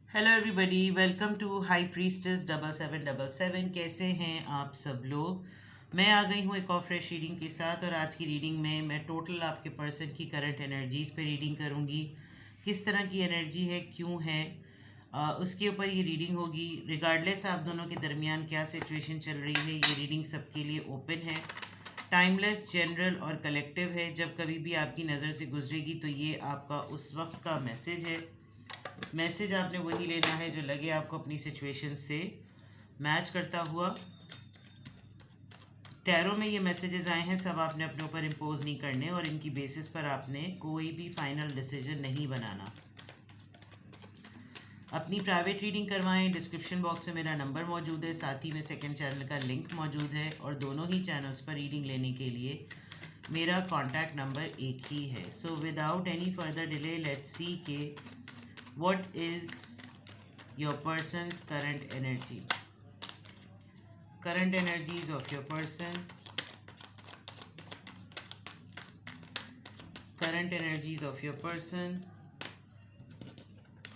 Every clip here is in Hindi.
Hello everybody, welcome to high priestess 7777। कैसे हैं आप सब लोग। मैं आ गई हूँ एक और फ्रेश रीडिंग के साथ। और आज की रीडिंग में मैं टोटल आपके पर्सन की करंट एनर्जीज पे रीडिंग करूँगी। किस तरह की एनर्जी है, क्यों है, उसके ऊपर ये रीडिंग होगी। रिगार्डलेस आप दोनों के दरमियान क्या सिचुएशन चल रही है, ये रीडिंग सबके लिए ओपन है, टाइमलेस, जनरल और कलेक्टिव है। जब कभी भी आपकी नज़र से गुजरेगी तो ये आपका उस वक्त का मैसेज है। मैसेज आपने वही लेना है जो लगे आपको अपनी सिचुएशन से मैच करता हुआ। टैरो में ये मैसेजेस आए हैं, सब आपने अपने ऊपर इम्पोज नहीं करने और इनकी बेसिस पर आपने कोई भी फाइनल डिसीजन नहीं बनाना। अपनी प्राइवेट रीडिंग करवाएं। डिस्क्रिप्शन बॉक्स में मेरा नंबर मौजूद है, साथ ही में सेकंड चैनल का लिंक मौजूद है और दोनों ही चैनल्स पर रीडिंग लेने के लिए मेरा कॉन्टैक्ट नंबर एक ही है। So without any further delay let's see के what is your person's current energy. Current energies of your person. Current energies of your person.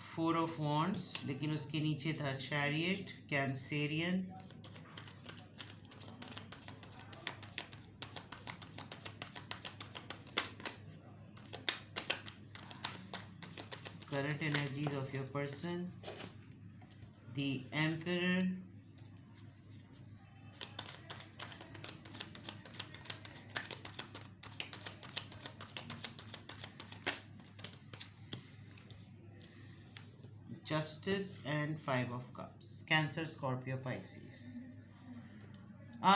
Four of Wands, लेकिन उसके नीचे था Chariot, Cancerian. Current energies of your person. The Emperor. Justice and Five of Cups. Cancer, Scorpio, Pisces.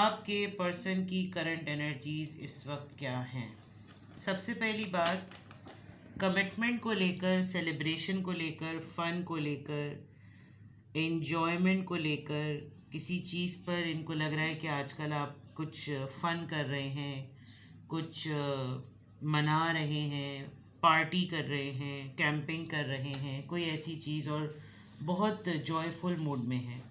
आपके पर्सन की करंट एनर्जीज इस वक्त क्या हैं। सबसे पहली बात, कमिटमेंट को लेकर, सेलिब्रेशन को लेकर, फन को लेकर, एन्जॉयमेंट को लेकर, किसी चीज़ पर इनको लग रहा है कि आजकल आप कुछ फ़न कर रहे हैं, कुछ मना रहे हैं, पार्टी कर रहे हैं, कैंपिंग कर रहे हैं, कोई ऐसी चीज़, और बहुत जॉयफुल मूड में हैं।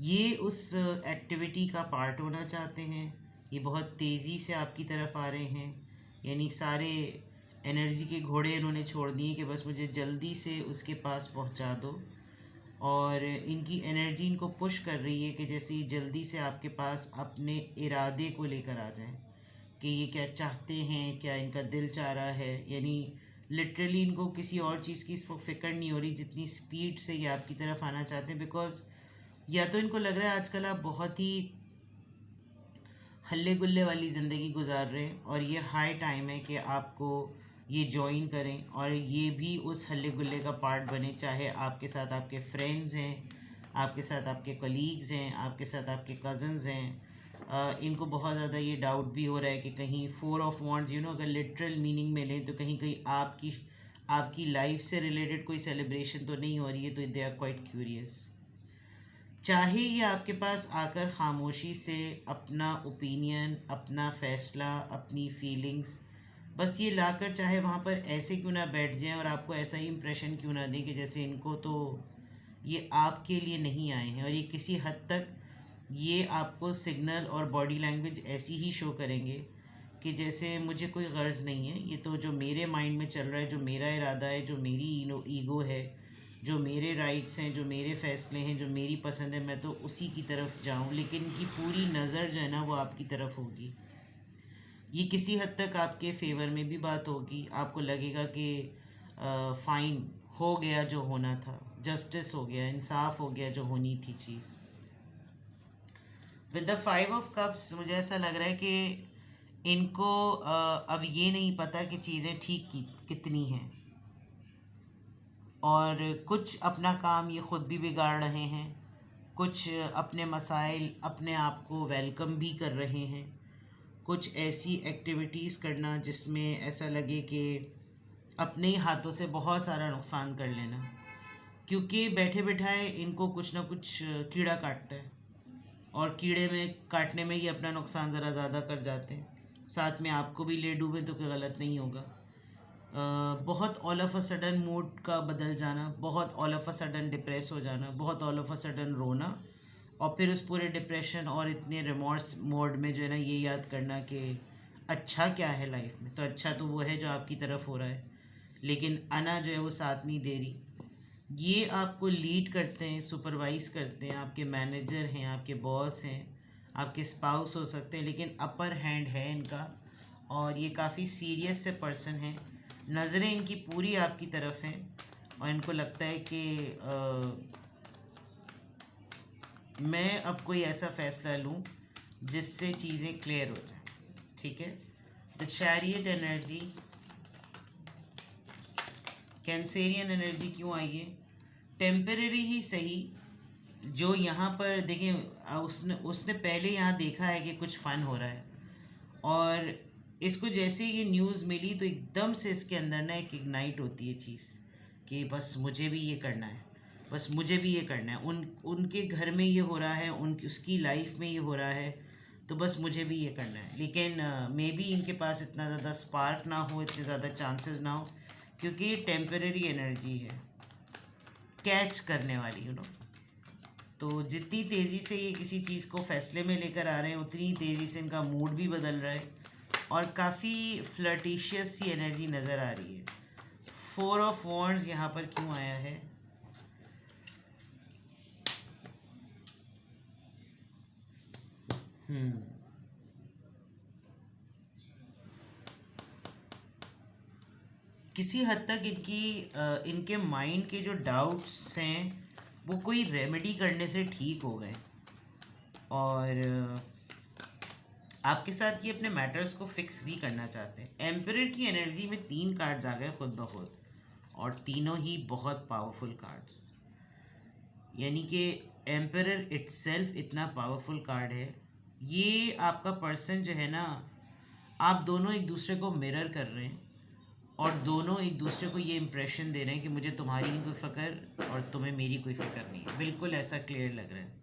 ये उस एक्टिविटी का पार्ट होना चाहते हैं। ये बहुत तेज़ी से आपकी तरफ आ रहे हैं, यानी सारे एनर्जी के घोड़े इन्होंने छोड़ दिए कि बस मुझे जल्दी से उसके पास पहुंचा दो। और इनकी एनर्जी इनको पुश कर रही है कि जैसे ही जल्दी से आपके पास अपने इरादे को लेकर आ जाएं कि ये क्या चाहते हैं, क्या इनका दिल चाह रहा है। यानी लिटरली इनको किसी और चीज़ की फिक्र नहीं हो रही, जितनी स्पीड से ये आपकी तरफ आना चाहते हैं। बिकॉज या तो इनको लग रहा है आजकल आप बहुत ही हल्ले गुल्ले वाली ज़िंदगी गुजार रहे हैं और ये हाई टाइम है कि आपको ये ज्वाइन करें और ये भी उस हल्ले गुल्ले का पार्ट बने। चाहे आपके साथ आपके फ्रेंड्स हैं, आपके साथ आपके कलीग्स हैं, आपके साथ आपके कज़न्स हैं। इनको बहुत ज़्यादा ये डाउट भी हो रहा है कि कहीं फोर ऑफ वॉन्ड्स अगर लिटरल मीनिंग में लें तो कहीं कहीं आपकी लाइफ से रिलेटेड कोई सेलिब्रेशन तो नहीं हो रही है। तो दे आर क्वाइट क्यूरियस। चाहे ये आपके पास आकर खामोशी से अपना ओपिनियन, अपना फ़ैसला, अपनी फीलिंग्स बस ये लाकर चाहे वहाँ पर ऐसे क्यों ना बैठ जाएं और आपको ऐसा ही इम्प्रेशन क्यों ना दें कि जैसे इनको तो ये आपके लिए नहीं आए हैं। और ये किसी हद तक ये आपको सिग्नल और बॉडी लैंग्वेज ऐसी ही शो करेंगे कि जैसे मुझे कोई गर्ज़ नहीं है, ये तो जो मेरे माइंड में चल रहा है, जो मेरा इरादा है, जो मेरी ईगो है, जो मेरे राइट्स हैं, जो मेरे फ़ैसले हैं, जो मेरी पसंद है, मैं तो उसी की तरफ जाऊं। लेकिन इनकी पूरी नज़र जो है ना वो आपकी तरफ होगी। ये किसी हद तक आपके फेवर में भी बात होगी। आपको लगेगा कि फ़ाइन हो गया जो होना था, जस्टिस हो गया, इंसाफ हो गया जो होनी थी चीज़। With the five of cups मुझे ऐसा लग रहा है कि इनको अब ये नहीं पता कि चीज़ें ठीक कितनी हैं और कुछ अपना काम ये ख़ुद भी बिगाड़ रहे हैं, कुछ अपने मसाइल अपने आप को वेलकम भी कर रहे हैं। कुछ ऐसी एक्टिविटीज़ करना जिसमें ऐसा लगे कि अपने ही हाथों से बहुत सारा नुकसान कर लेना, क्योंकि बैठे बैठाए इनको कुछ ना कुछ कीड़ा काटता है और कीड़े में काटने में ये अपना नुकसान ज़रा ज़्यादा कर जाते हैं, साथ में आपको भी ले डूबे तो कोई गलत नहीं होगा। बहुत all of a sudden mood का बदल जाना, बहुत all of a sudden depress हो जाना, बहुत ऑल ऑफ अ सडन रोना, और फिर उस पूरे डिप्रेशन और इतने रिमॉर्स मोड में जो है ना ये याद करना कि अच्छा क्या है लाइफ में। तो अच्छा तो वो है जो आपकी तरफ हो रहा है, लेकिन अना जो है वो साथ नहीं दे रही। ये आपको लीड करते हैं, सुपरवाइज करते हैं, आपके मैनेजर हैं, आपके बॉस हैं, आपके स्पाउस हो सकते हैं, लेकिन अपर हैंड है इनका। और ये काफ़ी सीरियस से पर्सन हैं, नज़रें इनकी पूरी आपकी तरफ हैं और इनको लगता है कि मैं अब कोई ऐसा फ़ैसला लूँ जिससे चीज़ें क्लियर हो जाए। ठीक है। The chariot energy, Cancerian energy क्यों आई है? टेम्परेरी ही सही, जो यहाँ पर देखें, उसने उसने पहले यहाँ देखा है कि कुछ फ़न हो रहा है और इसको जैसे ये न्यूज़ मिली तो एकदम से इसके अंदर ना एक इग्नाइट होती है चीज़ कि बस मुझे भी ये करना है, बस मुझे भी ये करना है। उनके घर में ये हो रहा है, उसकी लाइफ में ये हो रहा है, तो बस मुझे भी ये करना है। लेकिन मे बी इनके पास इतना ज़्यादा स्पार्क ना हो, इतने ज़्यादा चांसेस ना हो, क्योंकि ये टेम्परेरी एनर्जी है, कैच करने वाली, तो जितनी तेज़ी से ये किसी चीज़ को फैसले में लेकर आ रहे हैं उतनी तेज़ी से इनका मूड भी बदल रहा है और काफ़ी फ्लर्टिशियस सी एनर्जी नज़र आ रही है। 4 ऑफ वॉन्ड्स यहाँ पर क्यों आया है? किसी हद तक इनके माइंड के जो डाउट्स हैं वो कोई रेमेडी करने से ठीक हो गए और आपके साथ ये अपने मैटर्स को फिक्स भी करना चाहते हैं। एम्परर की एनर्जी में 3 कार्ड्स आ गए खुद ब खुद और तीनों ही बहुत पावरफुल कार्ड्स, यानी कि एम्परर इटसेल्फ इतना पावरफुल कार्ड है। ये आपका पर्सन जो है ना, आप दोनों एक दूसरे को मिरर कर रहे हैं और दोनों एक दूसरे को ये इम्प्रेशन दे रहे हैं कि मुझे तुम्हारी कोई फ़िक्र और तुम्हें मेरी कोई फ़िक्र नहीं है। बिल्कुल ऐसा क्लियर लग रहा है।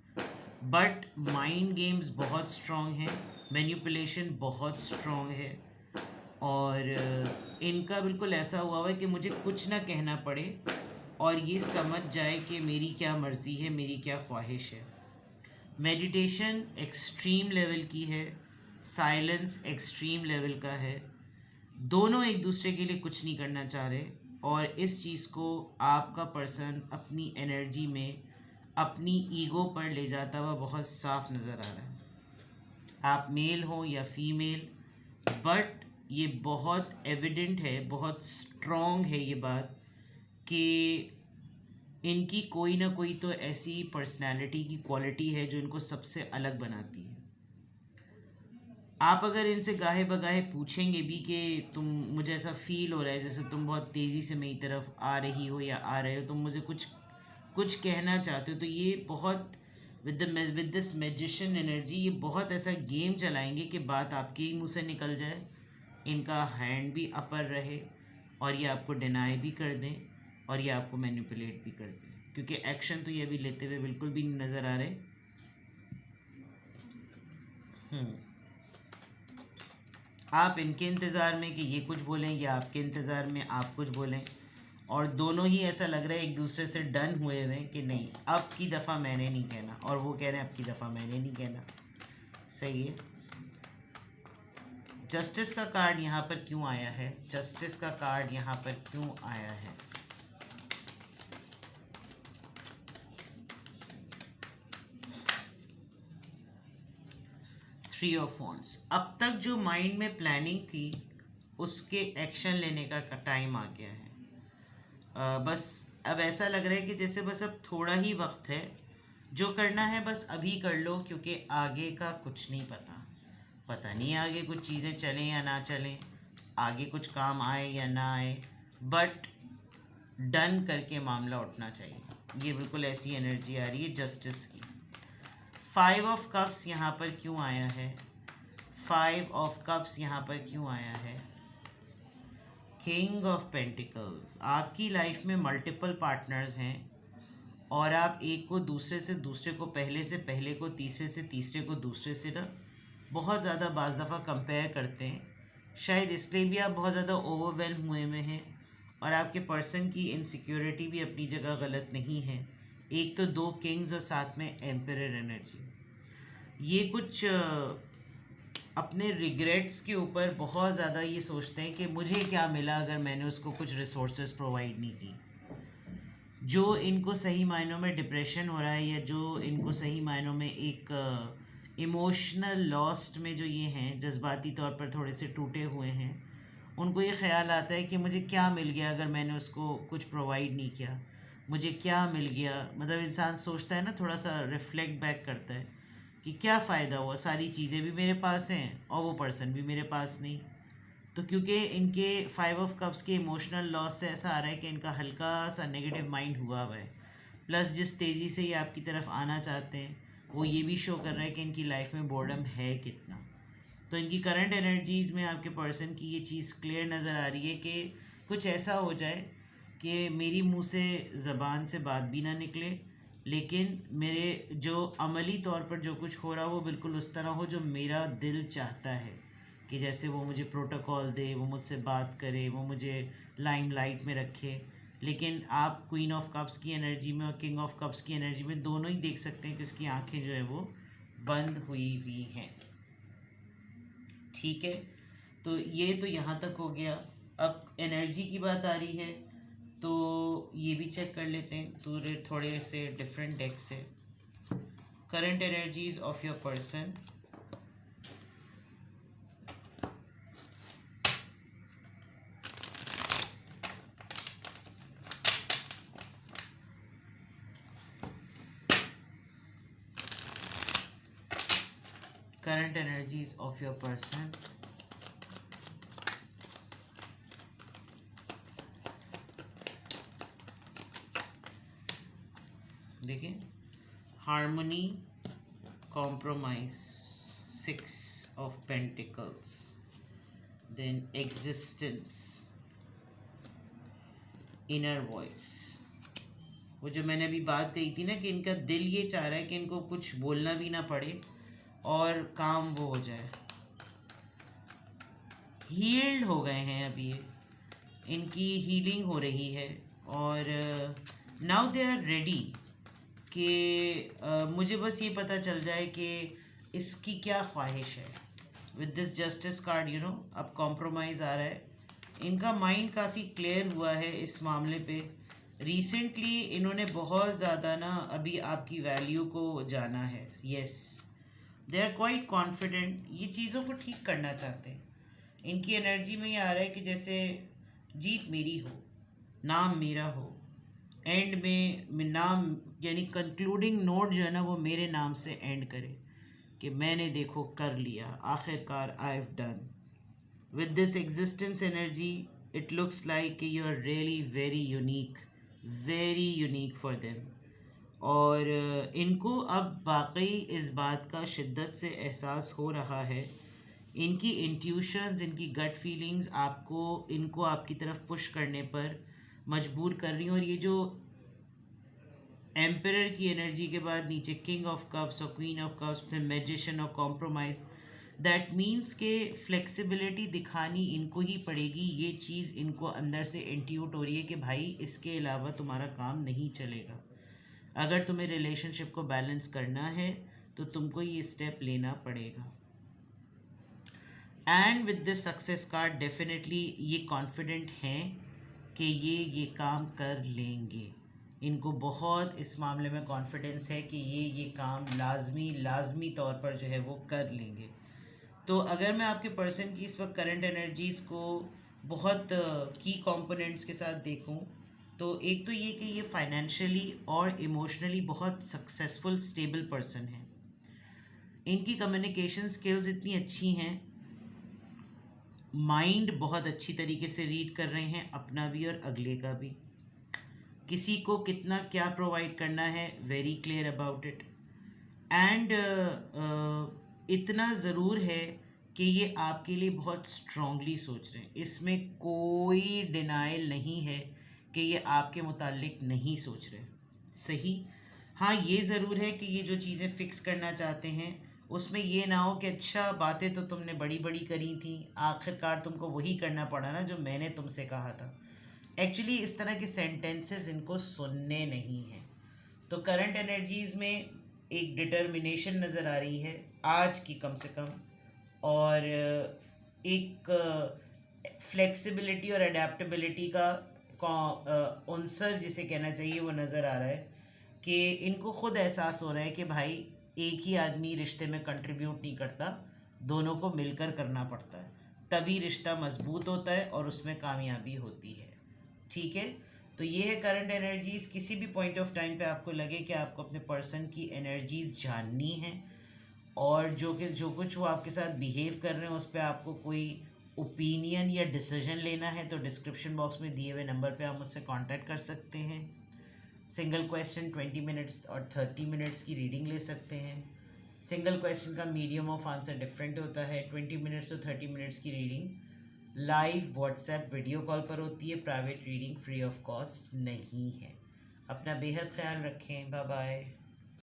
बट माइंड गेम्स बहुत स्ट्रॉन्ग हैं, मैनिपुलेशन बहुत स्ट्रॉन्ग है और इनका बिल्कुल ऐसा हुआ है कि मुझे कुछ ना कहना पड़े और ये समझ जाए कि मेरी क्या मर्ज़ी है, मेरी क्या ख्वाहिश है। मेडिटेशन एक्सट्रीम लेवल की है, साइलेंस एक्सट्रीम लेवल का है। दोनों एक दूसरे के लिए कुछ नहीं करना चाह रहे और इस चीज़ को आपका पर्सन अपनी एनर्जी में अपनी ईगो पर ले जाता हुआ बहुत साफ नज़र आ रहा है। आप मेल हो या फीमेल, बट ये बहुत एविडेंट है, बहुत स्ट्रॉन्ग है ये बात कि इनकी कोई ना कोई तो ऐसी पर्सनालिटी की क्वालिटी है जो इनको सबसे अलग बनाती है। आप अगर इनसे गाहे बगाहे पूछेंगे भी कि तुम, मुझे ऐसा फील हो रहा है जैसे तुम बहुत तेज़ी से मेरी तरफ आ रही हो या आ रहे हो, तुम मुझे कुछ कुछ कहना चाहते हो, तो ये बहुत विद दिस मैजिशियन एनर्जी ये बहुत ऐसा गेम चलाएंगे कि बात आपके ही मुंह से निकल जाए, इनका हैंड भी अपर रहे और ये आपको डिनाई भी कर दें और ये आपको मैनिपुलेट भी कर दें, क्योंकि एक्शन तो ये अभी लेते हुए बिल्कुल भी नहीं नज़र आ रहे। आप इनके इंतज़ार में कि ये कुछ बोलें या आपके इंतज़ार में आप कुछ बोलें और दोनों ही ऐसा लग रहा है एक दूसरे से डन हुए हुए कि नहीं अब की दफ़ा मैंने नहीं कहना, और वो कह रहे हैं अब की दफ़ा मैंने नहीं कहना। सही है। जस्टिस का कार्ड यहाँ पर क्यों आया है? जस्टिस का कार्ड यहाँ पर क्यों आया है? Three of wands. अब तक जो माइंड में प्लानिंग थी उसके एक्शन लेने का टाइम आ गया है। बस अब ऐसा लग रहा है कि जैसे बस अब थोड़ा ही वक्त है, जो करना है बस अभी कर लो, क्योंकि आगे का कुछ नहीं पता नहीं आगे कुछ चीज़ें चलें या ना चलें, आगे कुछ काम आए या ना आए, बट डन करके मामला उठना चाहिए। ये बिल्कुल ऐसी एनर्जी आ रही है जस्टिस की। 5 ऑफ कप्स यहाँ पर क्यों आया है? 5 ऑफ कप्स यहाँ पर क्यों आया है? King of pentacles. आपकी लाइफ में मल्टीपल पार्टनर्स हैं और आप एक को दूसरे से, दूसरे को पहले से, पहले को तीसरे से, तीसरे को दूसरे से ना बहुत ज़्यादा बाज़ दफ़ा कंपेयर करते हैं। शायद इसलिए भी आप बहुत ज़्यादा ओवरवेल्म हुए में हैं और आपके पर्सन की इनसिक्योरिटी भी अपनी जगह गलत नहीं है। एक तो 2 किंग्स और साथ में एम्परर एनर्जी। ये कुछ अपने रिग्रेट्स के ऊपर बहुत ज़्यादा ये सोचते हैं कि मुझे क्या मिला अगर मैंने उसको कुछ रिसोर्सेज प्रोवाइड नहीं की। जो इनको सही मायनों में डिप्रेशन हो रहा है, या जो इनको सही मायनों में एक इमोशनल लॉस्ट में जो ये हैं, जज्बाती तौर पर थोड़े से टूटे हुए हैं, उनको ये ख्याल आता है कि मुझे क्या मिल गया अगर मैंने उसको कुछ प्रोवाइड नहीं किया, मुझे क्या मिल गया। मतलब इंसान सोचता है ना, थोड़ा सा रिफ्लेक्ट बैक करता है कि क्या फ़ायदा हुआ, सारी चीज़ें भी मेरे पास हैं और वो पर्सन भी मेरे पास नहीं। तो क्योंकि इनके 5 ऑफ कप्स के इमोशनल लॉस से ऐसा आ रहा है कि इनका हल्का सा नेगेटिव माइंड हुआ हुआ है। प्लस जिस तेज़ी से ये आपकी तरफ आना चाहते हैं, वो ये भी शो कर रहा है कि इनकी लाइफ में बोर्डम है कितना। तो इनकी करंट एनर्जीज़ में आपके पर्सन की ये चीज़ क्लियर नज़र आ रही है कि कुछ ऐसा हो जाए कि मेरी मुंह से ज़बान से बात भी ना निकले, लेकिन मेरे जो अमली तौर पर जो कुछ हो रहा हो वो बिल्कुल उस तरह हो जो मेरा दिल चाहता है। कि जैसे वो मुझे प्रोटोकॉल दे, वो मुझसे बात करे, वो मुझे लाइमलाइट में रखे। लेकिन आप क्वीन ऑफ कप्स की एनर्जी में और किंग ऑफ कप्स की एनर्जी में दोनों ही देख सकते हैं कि उसकी आंखें जो है वो बंद हुई हैं। ठीक है, तो ये तो यहाँ तक हो गया। अब एनर्जी की बात आ रही है, तो ये भी चेक कर लेते हैं थोड़े से डिफरेंट डेक से। Current energies of your person, current energies of your person, देखिए harmony, compromise, 6 of Pentacles, then existence, inner voice। वो जो मैंने अभी बात कही थी ना कि इनका दिल ये चाह रहा है कि इनको कुछ बोलना भी ना पड़े और काम वो हो जाए। हील्ड हो गए हैं अभी ये, इनकी हीलिंग हो रही है और नाउ दे आर रेडी कि मुझे बस ये पता चल जाए कि इसकी क्या ख्वाहिश है। With this justice card you know, अब कॉम्प्रोमाइज़ आ रहा है। इनका माइंड काफ़ी क्लियर हुआ है इस मामले पे। रिसेंटली इन्होंने बहुत ज़्यादा ना अभी आपकी वैल्यू को जाना है। Yes, they are quite confident, ये चीज़ों को ठीक करना चाहते हैं। इनकी एनर्जी में ये आ रहा है कि जैसे जीत मेरी हो, नाम मेरा हो, एंड में नाम यानी कंक्लूडिंग नोट जो है ना वो मेरे नाम से एंड करे कि मैंने देखो कर लिया, आखिरकार I have done. With this existence energy it looks like you are really very unique for them. और इनको अब वाकई इस बात का शिद्दत से एहसास हो रहा है। इनकी इंट्यूशंस, इनकी गट फीलिंग्स आपको इनको आपकी तरफ पुश करने पर मजबूर कर रही हैं। और ये जो एम्परर की एनर्जी के बाद नीचे किंग ऑफ कप्स और क्वीन ऑफ कप्स, फिर मैजिशियन और कॉम्प्रोमाइज़, दैट मीन्स के फ्लेक्सिबिलिटी दिखानी इनको ही पड़ेगी। ये चीज़ इनको अंदर से इंट्यूट हो रही है कि भाई इसके अलावा तुम्हारा काम नहीं चलेगा। अगर तुम्हें रिलेशनशिप को बैलेंस करना है तो तुमको ये स्टेप लेना पड़ेगा। And with this success card definitely ये कॉन्फिडेंट हैं कि ये काम कर लेंगे। इनको बहुत इस मामले में कॉन्फिडेंस है कि ये काम लाजमी तौर पर जो है वो कर लेंगे। तो अगर मैं आपके पर्सन की इस वक्त करंट एनर्जीज़ को बहुत की कंपोनेंट्स के साथ देखूं, तो एक तो ये कि ये फाइनेंशियली और इमोशनली बहुत सक्सेसफुल स्टेबल पर्सन है। इनकी कम्युनिकेशन स्किल्स इतनी अच्छी हैं, माइंड बहुत अच्छी तरीके से रीड कर रहे हैं, अपना भी और अगले का भी। किसी को कितना क्या प्रोवाइड करना है, very clear about it. And इतना ज़रूर है कि ये आपके लिए बहुत स्ट्रांगली सोच रहे हैं। इसमें कोई डिनाइल नहीं है कि ये आपके मुतालिक नहीं सोच रहे। सही, हाँ ये ज़रूर है कि ये जो चीज़ें फ़िक्स करना चाहते हैं उसमें ये ना हो कि अच्छा बातें तो तुमने बड़ी बड़ी करी थी, आखिरकार तुमको वही करना पड़ा ना जो मैंने तुमसे कहा था। एक्चुअली इस तरह के सेंटेंसेस इनको सुनने नहीं हैं। तो करंट एनर्जीज़ में एक डिटर्मिनेशन नज़र आ रही है आज की कम से कम, और एक फ्लेक्सिबिलिटी और अडेप्टबिलिटी का आंसर जिसे कहना चाहिए वो नज़र आ रहा है कि इनको खुद एहसास हो रहा है कि भाई एक ही आदमी रिश्ते में कंट्रीब्यूट नहीं करता, दोनों को मिलकर करना पड़ता है, तभी रिश्ता मजबूत होता है और उसमें कामयाबी होती है। ठीक है, तो ये है करंट एनर्जीज़। किसी भी पॉइंट ऑफ टाइम पे आपको लगे कि आपको अपने पर्सन की एनर्जीज़ जाननी है और जो कुछ वो आपके साथ बिहेव कर रहे हैं उस पर आपको कोई ओपिनियन या डिसीजन लेना है, तो डिस्क्रिप्शन बॉक्स में दिए हुए नंबर पे आप मुझसे कांटेक्ट कर सकते हैं। सिंगल क्वेश्चन 20 मिनट्स और 30 मिनट्स की रीडिंग ले सकते हैं। सिंगल क्वेश्चन का मीडियम ऑफ आंसर डिफरेंट होता है। 20 मिनट्स तो 30 मिनट्स की reading live WhatsApp video call पर होती है। Private reading free of cost नहीं है। अपना बेहद ख्याल रखें। Bye bye.